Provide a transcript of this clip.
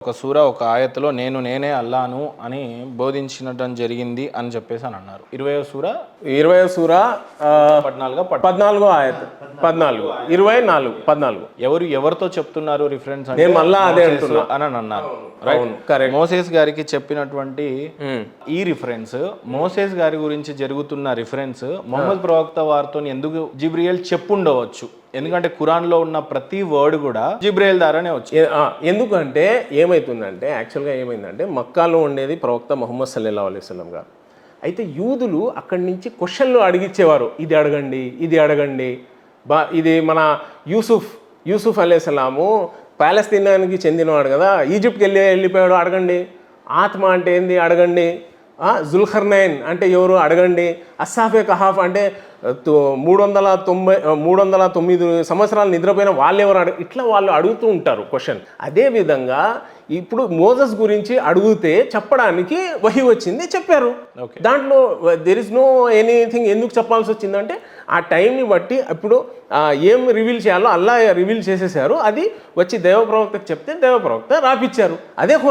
ఒక సూర ఒక ఆయతలో నేనే అల్లాను అని బోధించడం జరిగింది అని చెప్పేసి అని అన్నారు. 20వ సూర 20వ సూర 14 ఆయత్ 14 24 14 ఎవరితో చెప్తున్నారు రిఫరెన్స్ నేను మళ్ళా అదే అంటున్నా అని అన్నారు. కరెక్ట్. మోసెస్ గారికి చెప్పినటువంటి ఈ రిఫరెన్స్, మోసెస్ గారి గురించి జరుగుతున్న రిఫరెన్స్ మొహమ్మద్ ప్రవక్త వారితో ఎందుకు జిబ్రియల్ చెప్పుండవచ్చు? ఎందుకంటే ఖురాన్లో ఉన్న ప్రతి వర్డ్ కూడా జిబ్రియల్ ద్వారానే వచ్చింది. ఎందుకంటే ఏమైతుందంటే యాక్చువల్గా ఏమైందంటే మక్కాలో ఉండేది ప్రవక్త ముహమ్మద్ సల్లల్లాహు అలైహి వసల్లం గారు. అయితే యూదులు అక్కడి నుంచి క్వశ్చన్లు అడిగిచ్చేవారు, ఇది అడగండి ఇది మన యూసుఫ్ అలైహిస్సలాము పాలస్తీనానికి చెందినవాడు కదా, ఈజిప్ట్కి వెళ్ళిపోయాడు, అడగండి. ఆత్మ అంటే ఏంది అడగండి. జుల్ఖర్నైన్ అంటే ఎవరు అడగండి. అస్సాఫే కహాఫ్ అంటే 309 సంవత్సరాలు నిద్రపోయిన వాళ్ళు ఎవరు ఇట్లా వాళ్ళు అడుగుతూ ఉంటారు క్వశ్చన్. అదేవిధంగా ఇప్పుడు మోజెస్ గురించి అడిగితే చెప్పడానికి వహీ వచ్చింది, చెప్పారు. దాంట్లో దెర్ ఇస్ నో ఎనీథింగ్. ఎందుకు చెప్పాల్సి వచ్చిందంటే ఆ టైంని బట్టి ఇప్పుడు ఏం రివీల్ చేయాలో అల్లా రివీల్ చేసేసారు. అది వచ్చి దైవ ప్రవక్తకు చెప్తే దైవ ప్రవక్త రాపిచ్చారు. అదే ఖురాన్.